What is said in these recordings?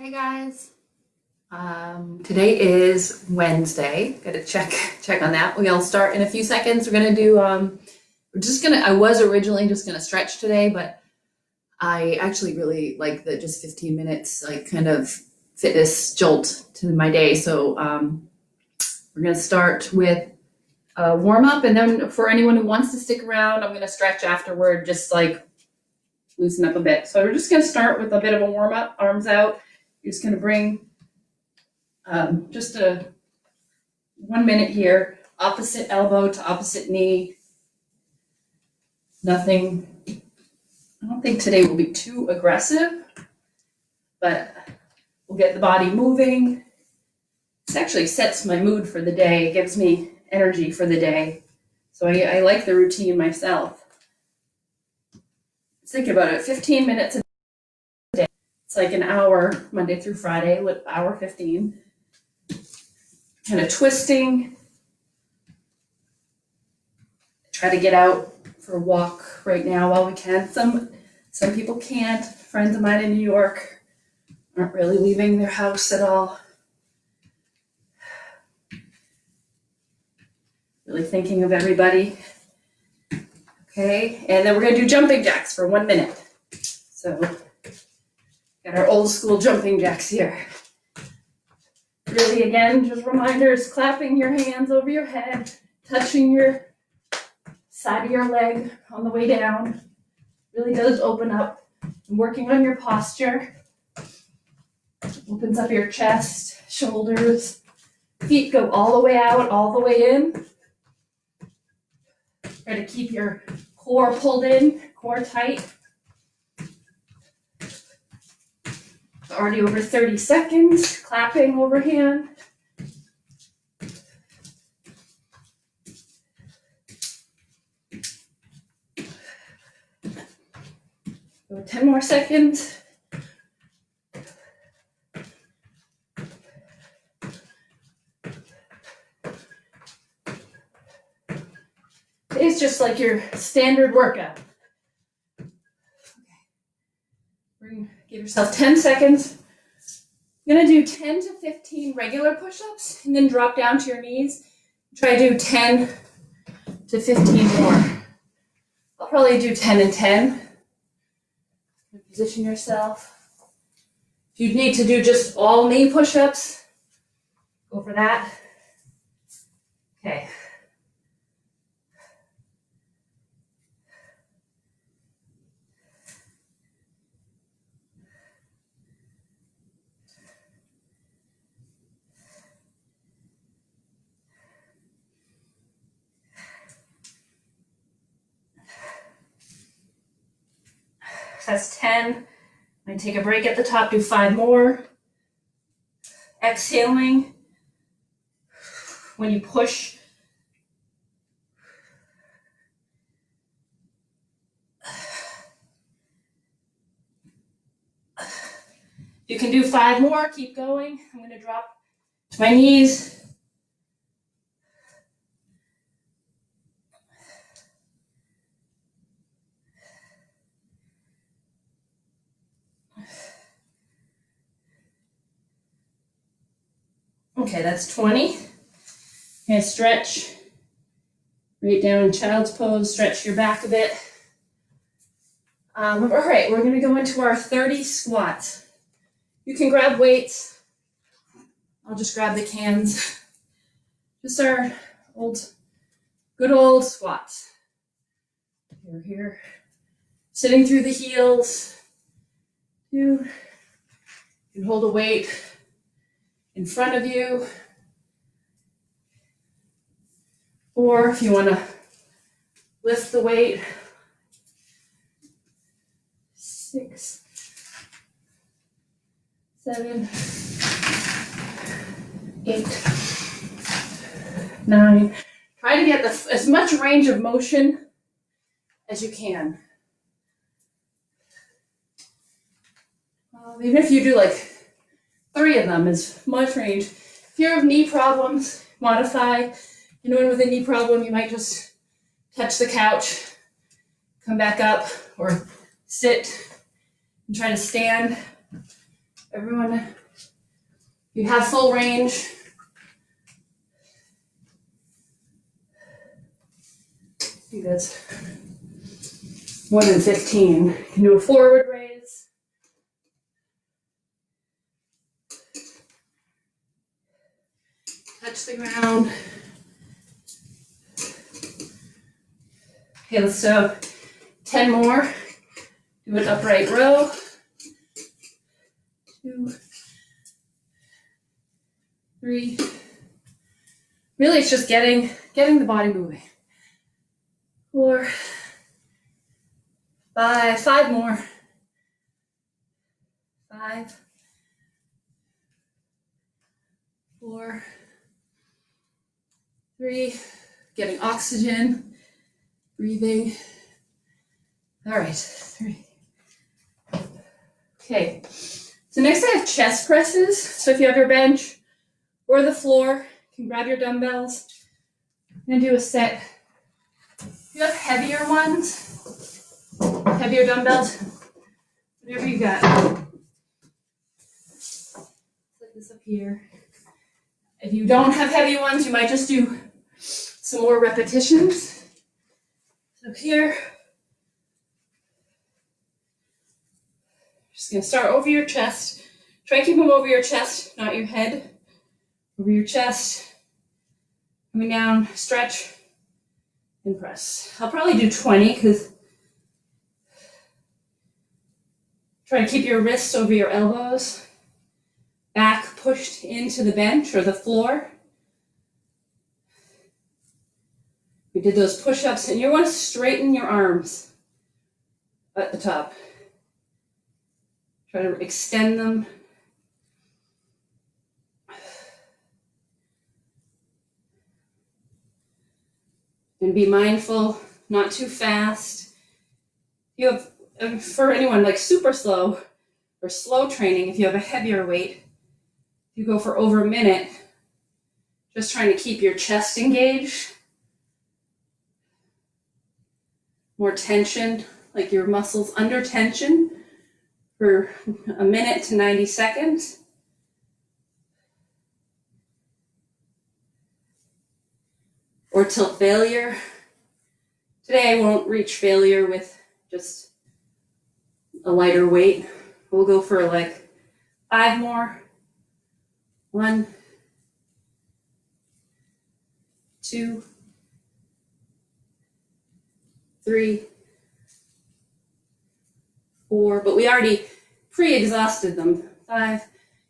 Hey guys. Today is Wednesday. Gotta check on that. We're gonna start in a few seconds. We're gonna do I was originally just gonna stretch today, but I actually really like the just 15 minutes like kind of fitness jolt to my day. So we're gonna start with a warm up, and then for anyone who wants to stick around, I'm gonna stretch afterward, just like loosen up a bit. So we're just gonna start with a bit of a warm up, arms out. You're just gonna bring just a 1 minute here, opposite elbow to opposite knee. Nothing, I don't think today will be too aggressive, but we'll get the body moving. This actually sets my mood for the day, gives me energy for the day. So I like the routine myself. Think about it, 15 minutes a day. It's like an hour, Monday through Friday, hour 15. Kind of twisting. Try to get out for a walk right now while we can. Some people can't. Friends of mine in New York aren't really leaving their house at all. Really thinking of everybody. Okay, and then we're gonna do jumping jacks for 1 minute. So, got our old school jumping jacks here. Really, again, just reminders, clapping your hands over your head, touching your side of your leg on the way down. Really does open up. And working on your posture. Opens up your chest, shoulders. Feet go all the way out, all the way in. Try to keep your core pulled in, core tight. Already over 30 seconds, clapping overhand. Go 10 more seconds. It's just like your standard workout. Give yourself 10 seconds. You're gonna do 10 to 15 regular push-ups and then drop down to your knees. Try to do 10 to 15 more. I'll probably do 10 and 10. Position yourself. If you need to do just all knee push-ups, go for that. Okay. That's 10. I'm going to take a break at the top, do 5 more. Exhaling. When you push, you can do 5 more, keep going. I'm going to drop to my knees. Okay, that's 20. Okay, stretch right down in child's pose, stretch your back a bit. All right, we're gonna go into our 30 squats. You can grab weights. I'll just grab the cans. Just our good old squats. Here. Sitting through the heels. You can hold a weight in front of you. Or if you want to lift the weight, 6, 7, 8, 9. Try to get as much range of motion as you can. Even if you do like 3 of them, is much range. If you have knee problems, modify. Anyone with a knee problem, you might just touch the couch, come back up, or sit and try to stand. Everyone, you have full range. I think that's more than 15. You can do a forward raise. Touch the ground. Okay, let's do 10 more. Do an upright row. 2, 3. Really, it's just getting the body moving. 4, 5. 5 more. 5, 4, 3. Getting oxygen. Breathing. All right. 3. Okay. So next I have chest presses. So if you have your bench or the floor, you can grab your dumbbells. I'm gonna do a set. If you have heavier ones, heavier dumbbells, whatever you got. Set this up here. If you don't have heavy ones, you might just do some more repetitions. So here, just gonna start over your chest. Try to keep them over your chest, not your head. Over your chest. Coming down, stretch, and press. I'll probably do 20 because try to keep your wrists over your elbows. Back pushed into the bench or the floor. We did those push-ups, and you want to straighten your arms at the top. Try to extend them. And be mindful, not too fast. You have, for anyone like super slow or slow training, if you have a heavier weight, you go for over a minute, just trying to keep your chest engaged. More tension, like your muscles under tension for a minute to 90 seconds. Or till failure. Today I won't reach failure with just a lighter weight. We'll go for like 5 more. 1, 2, 3, 4, but we already pre-exhausted them. 5.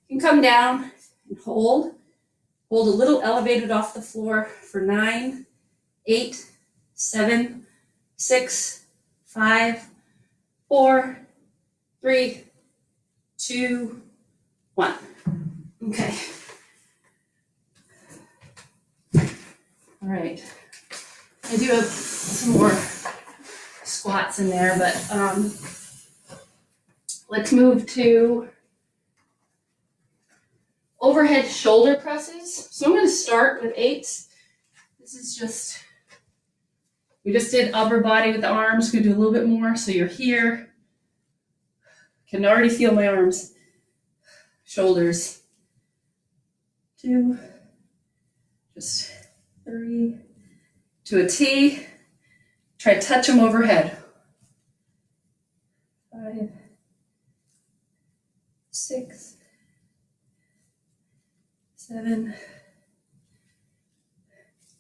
You can come down and hold. Hold a little elevated off the floor for 9, 8, 7, 6, 5, 4, 3, 2, 1. Okay. All right. I do have some more squats in there, but let's move to overhead shoulder presses. So I'm going to start with 8s. This is just, we just did upper body with the arms. Going to do a little bit more. So you're here. Can already feel my arms. Shoulders. 2, just 3, to a T. Try to touch them overhead. 5, 6, 7,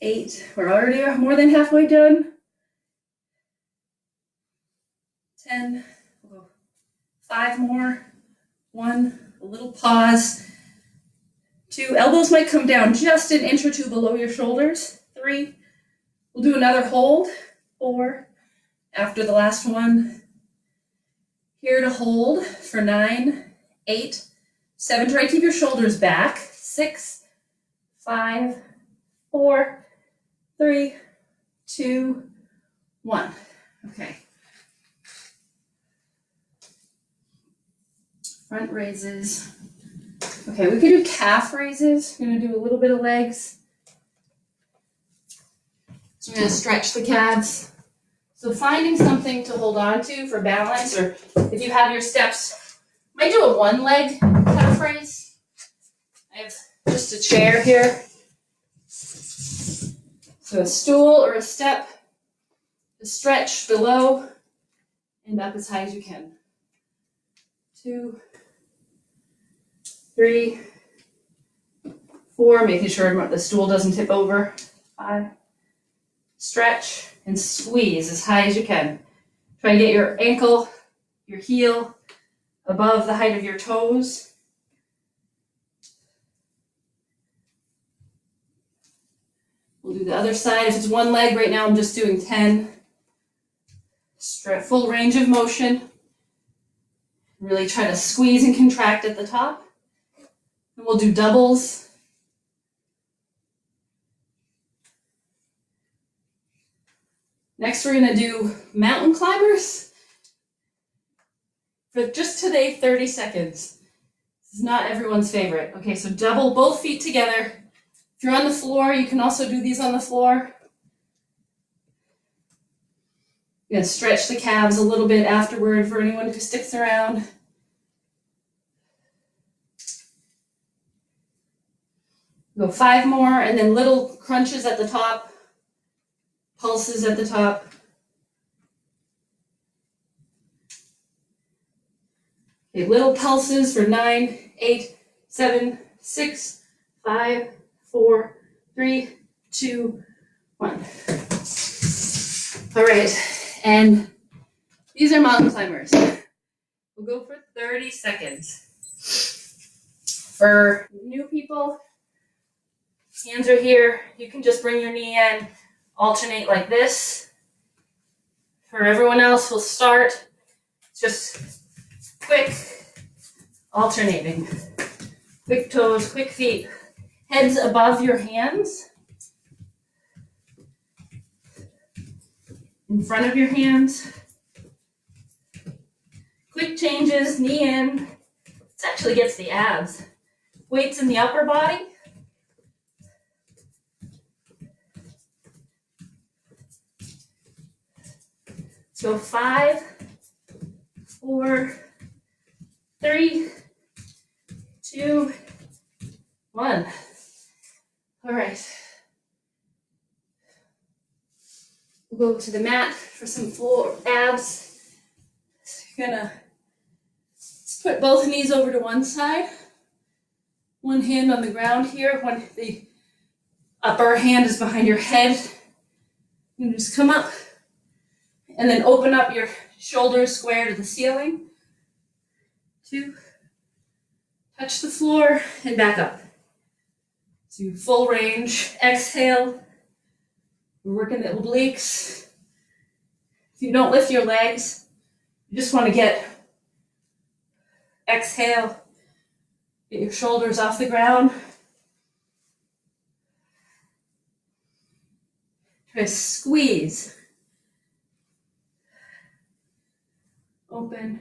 8. We're already more than halfway done. 10. 5 more. 1. A little pause. 2. Elbows might come down just an inch or 2 below your shoulders. 3. We'll do another hold. 4. After the last one. Here to hold for 9, 8, 7. Try to keep your shoulders back. 6, 5, 4, 3, 2, 1. Okay. Front raises. Okay, we could do calf raises. I'm going to do a little bit of legs. So I'm going to stretch the calves. So finding something to hold on to for balance, or if you have your steps, might do a 1-leg just a chair here. So a stool or a step, a stretch below and up as high as you can. 2, 3, 4, making sure the stool doesn't tip over. 5, stretch and squeeze as high as you can. Try to get your ankle, your heel above the height of your toes. We'll do the other side. If it's one leg right now, I'm just doing 10. Full range of motion. Really try to squeeze and contract at the top. And we'll do doubles. Next, we're going to do mountain climbers for just today, 30 seconds. This is not everyone's favorite. Okay, so double both feet together. If you're on the floor, you can also do these on the floor. You're going to stretch the calves a little bit afterward for anyone who sticks around. Go 5 more, and then little crunches at the top, pulses at the top. Okay, little pulses for 9, 8, 7, 6, 5, 4, 3, 2, 1. All right. And these are mountain climbers. We'll go for 30 seconds. For new people, hands are here. You can just bring your knee in, alternate like this. For everyone else, we'll start just quick alternating. Quick toes, quick feet. Heads above your hands. In front of your hands. Quick changes, knee in. This actually gets the abs. Weights in the upper body. So 5, 4, 3, 2, 1. All right. We'll go to the mat for some floor abs. So you're gonna put both knees over to one side. One hand on the ground here. The upper hand is behind your head. You just come up and then open up your shoulders square to the ceiling. 2, touch the floor and back up. So full range. Exhale. We're working the obliques. If you don't lift your legs, you just want to exhale, get your shoulders off the ground. Try to squeeze. Open.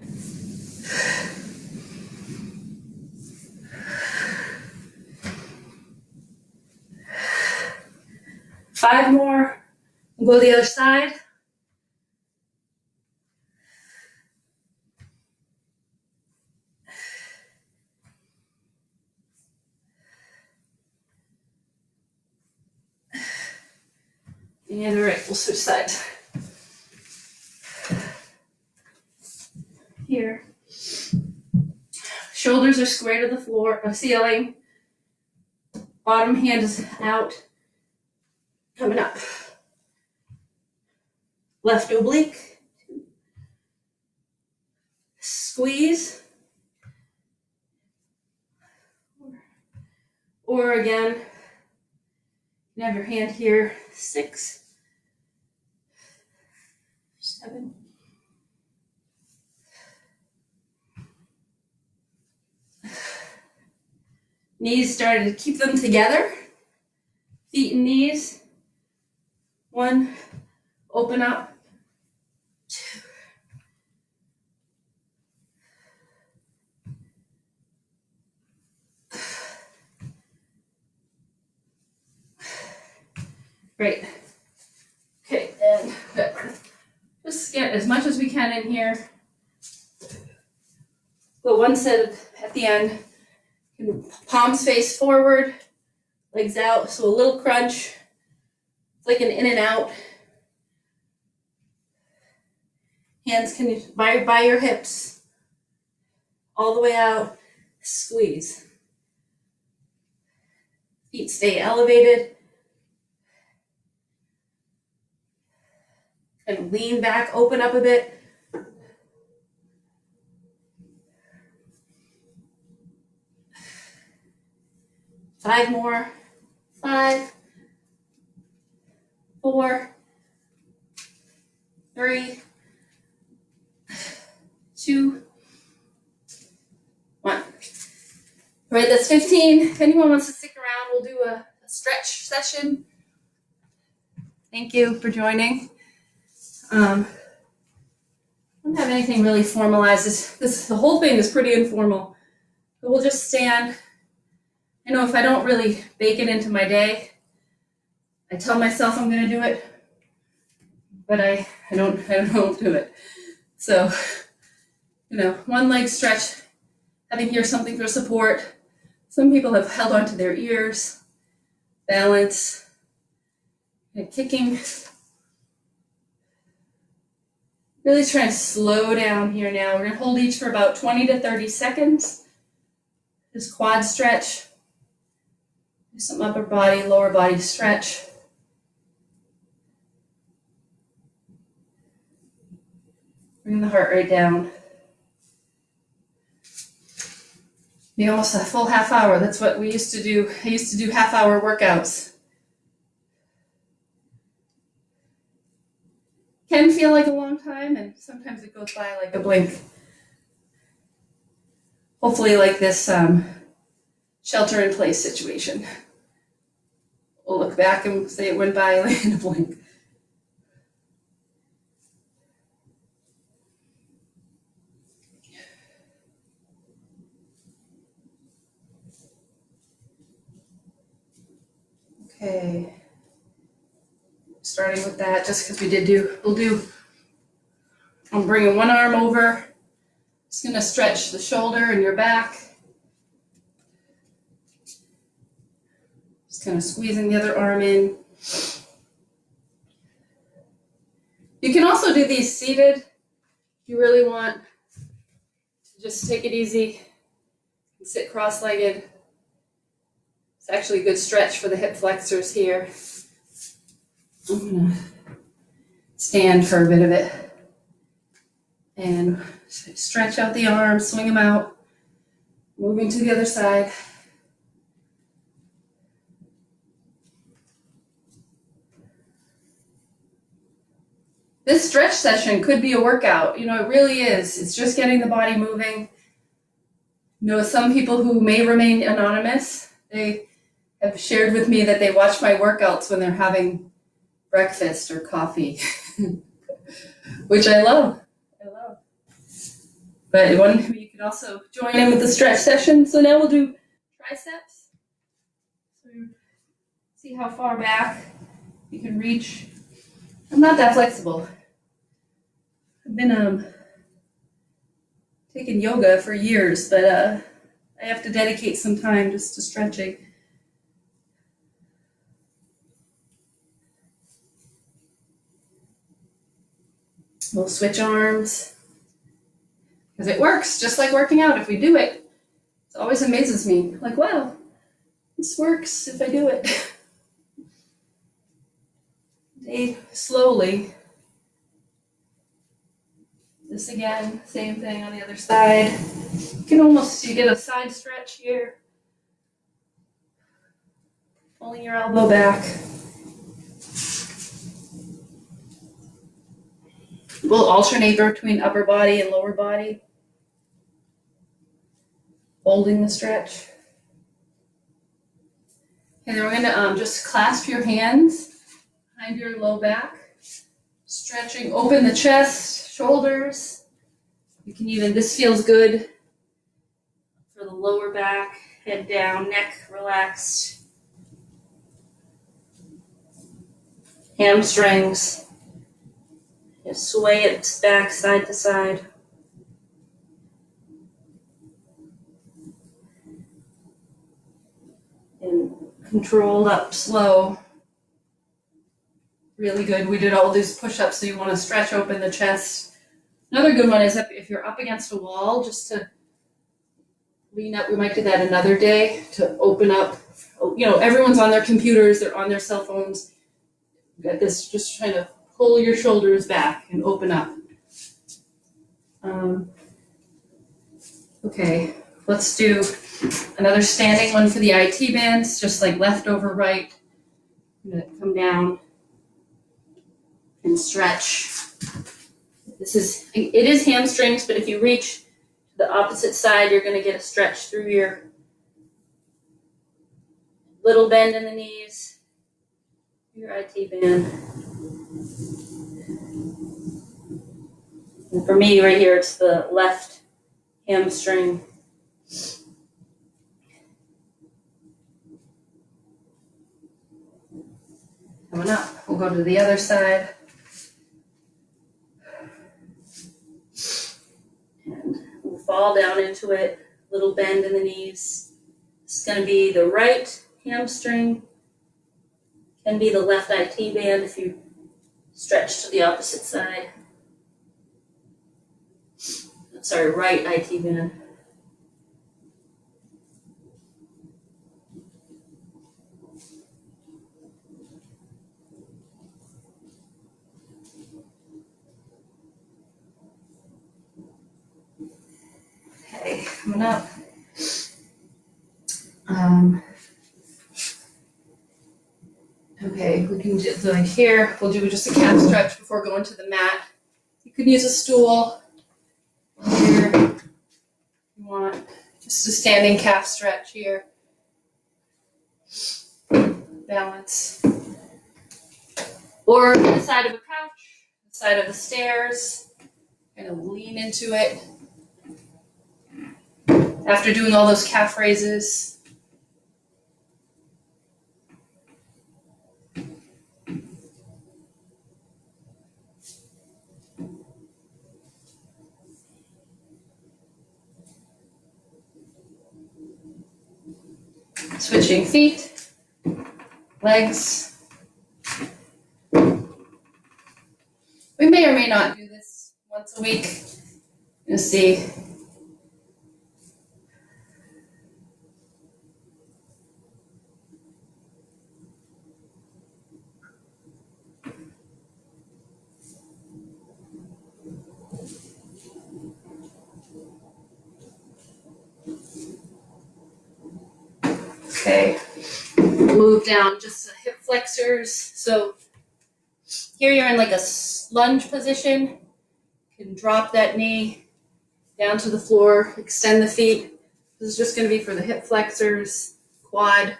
Five more. We'll go to the other side. And all right, we'll switch sides. Here. Shoulders are square to the floor, ceiling. Bottom hand is out. Coming up. Left oblique. Squeeze. Or again, you have your hand here. 6, 7. Knees started to keep them together. Feet and knees. 1, open up. 2. Great. Okay, and just get as much as we can in here. Go one set at the end. Palms face forward, legs out, so a little crunch. It's like an in and out. Hands can by your hips, all the way out, squeeze. Feet stay elevated. And lean back, open up a bit. 5 more. 5, 4, 3, 2, 1. All right, that's 15. If anyone wants to stick around, we'll do a stretch session. Thank you for joining. I don't have anything really formalized. The whole thing is pretty informal. But we'll just stand. I know if I don't really bake it into my day, I tell myself I'm going to do it, but I don't do it. So, one leg stretch, having here something for support. Some people have held onto their ears, balance, and kicking. Really trying to slow down here now. We're going to hold each for about 20 to 30 seconds. Just quad stretch. Do some upper body, lower body stretch. Bring the heart rate down. Be almost a full half hour. That's what we used to do. I used to do half-hour workouts. Can feel like a long time, and sometimes it goes by like a blink. Hopefully like this shelter-in-place situation. We'll look back and say it went by like in a blink. Okay. Starting with that, just because I'm bringing one arm over. Just gonna stretch the shoulder and your back. Just kind of squeezing the other arm in. You can also do these seated if you really want. Just take it easy. Sit cross-legged. It's actually a good stretch for the hip flexors here. I'm gonna stand for a bit of it. And stretch out the arms, swing them out. Moving to the other side. This stretch session could be a workout. It really is. It's just getting the body moving. Some people who may remain anonymous, they have shared with me that they watch my workouts when they're having breakfast or coffee, which I love. But you can also join in with the stretch session. So now we'll do triceps. So see how far back you can reach. I'm not that flexible. I've been taking yoga for years, but I have to dedicate some time just to stretching. We'll switch arms. Because it works, just like working out. If we do it, it always amazes me. Like, wow, this works if I do it. Slowly. This again, same thing on the other side. You get a side stretch here. Pulling your elbow back. We'll alternate between upper body and lower body. Holding the stretch. And then we're going to just clasp your hands behind your low back. Stretching, open the chest, shoulders. This feels good for the lower back, head down, neck relaxed. Hamstrings. Just sway it back side to side. and controlled up, slow. Really good. We did all these push-ups, so you want to stretch open the chest. Another good one is if you're up against a wall, just to lean up. We might do that another day to open up. You know, everyone's on their computers, they're on their cell phones. You got this, just trying to pull your shoulders back and open up. Okay, let's do another standing one for the IT bands, just like left over right. I'm gonna come down and stretch. It is hamstrings, but if you reach to the opposite side, you're gonna get a stretch through your little bend in the knees, your IT band. And for me, right here, it's the left hamstring. Coming up, we'll go to the other side. And we'll fall down into it, little bend in the knees. It's going to be the right hamstring, can be the left IT band if you stretch to the opposite side. Sorry, right IT band. Okay, coming up. Okay, we can just, like here, we'll do just a calf stretch before going to the mat. You could use a stool here if you want. Just a standing calf stretch here. Balance. Or the side of a couch, the side of the stairs. Kind of lean into it. After doing all those calf raises. Switching feet, legs. We may or may not do this once a week. You'll see. Okay, move down just to hip flexors. So here you're in like a lunge position. You can drop that knee down to the floor, extend the feet. This is just going to be for the hip flexors, quad,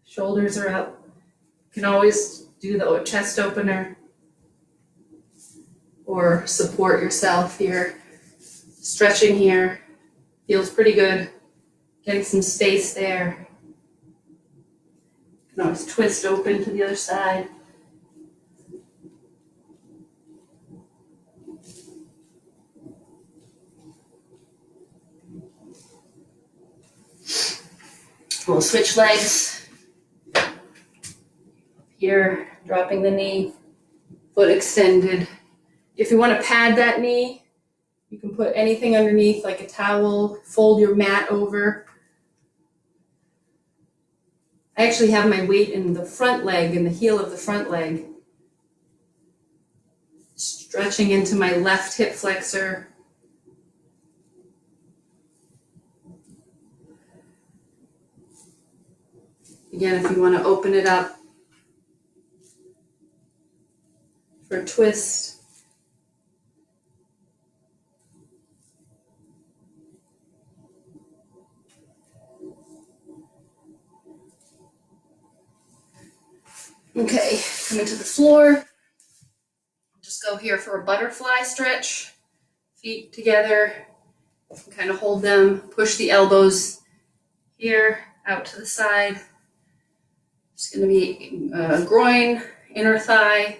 shoulders are up. You can always do the chest opener or support yourself here. Stretching here feels pretty good. Getting some space there. You can always twist open to the other side. We'll switch legs. Here, dropping the knee, foot extended. If you want to pad that knee, you can put anything underneath, like a towel, fold your mat over. I actually have my weight in the front leg, in the heel of the front leg. Stretching into my left hip flexor. Again, if you want to open it up for a twist. Okay, coming to the floor. Just go here for a butterfly stretch. Feet together, kind of hold them, push the elbows here out to the side. It's going to be groin, inner thigh.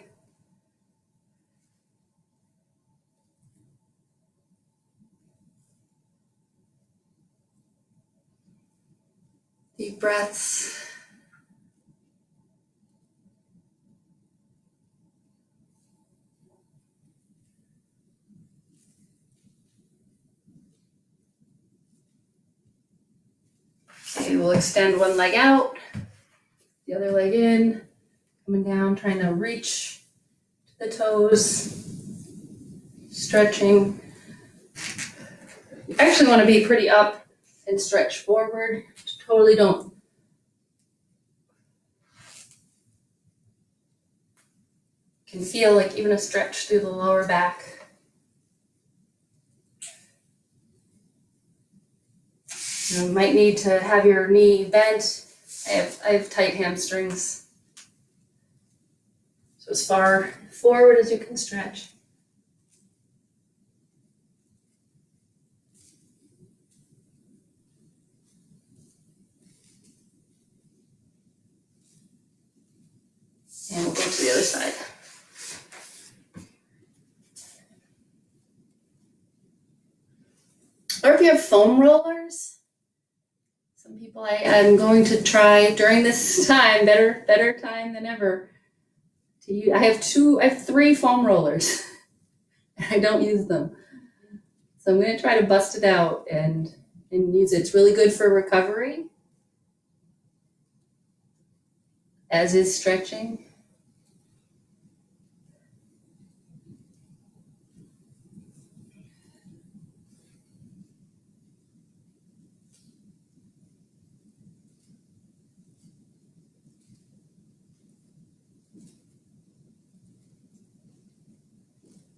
Deep breaths. Okay, we'll extend one leg out, the other leg in, coming down, trying to reach to the toes, stretching. You actually want to be pretty up and stretch forward. Totally don't. Can feel like even a stretch through the lower back. You might need to have your knee bent. I have tight hamstrings. So as far forward as you can stretch. And we'll go to the other side. Or if you have foam rollers, some people I'm going to try during this time, better time than ever. To use, I have 3 foam rollers. And I don't use them. So I'm going to try to bust it out and use it. It's really good for recovery, as is stretching.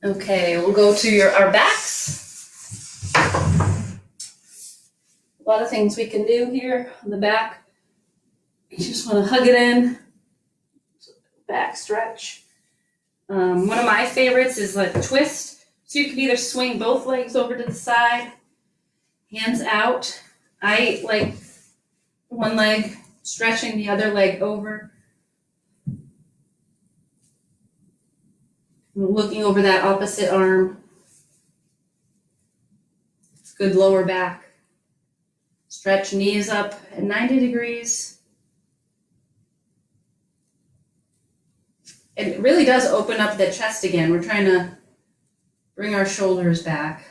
Okay, we'll go to our backs. A lot of things we can do here on the back. You just want to hug it in. Back stretch. One of my favorites is like a twist. So you can either swing both legs over to the side, hands out. I like one leg stretching the other leg over. Looking over that opposite arm. It's good lower back. Stretch knees up at 90 degrees. It really does open up the chest again. We're trying to bring our shoulders back.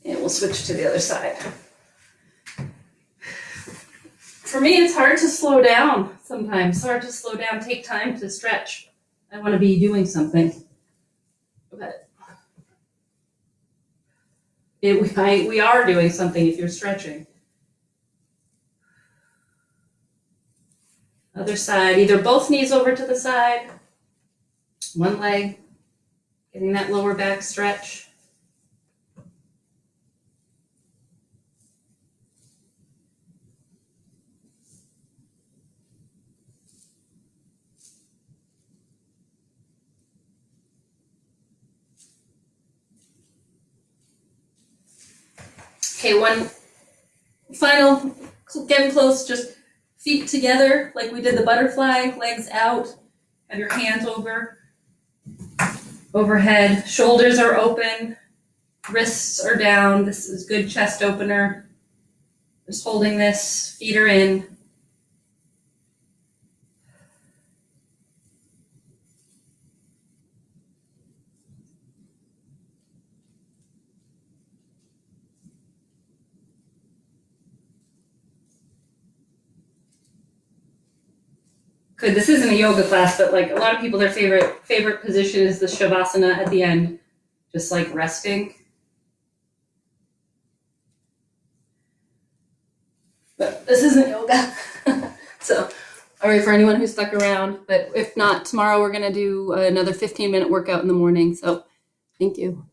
And we'll switch to the other side. For me, it's hard to slow down sometimes. It's hard to slow down, take time to stretch. I want to be doing something. But we are doing something if you're stretching. Other side, either both knees over to the side, one leg, getting that lower back stretch. Okay, one final, getting close, just feet together like we did the butterfly, legs out, have your hands overhead, shoulders are open, wrists are down. This is good chest opener. Just holding this, feet are in. Good. This isn't a yoga class, but like a lot of people, their favorite position is the shavasana at the end, just like resting. But this isn't yoga. So, all right, for anyone who stuck around, but if not, tomorrow we're going to do another 15-minute workout in the morning. So, thank you.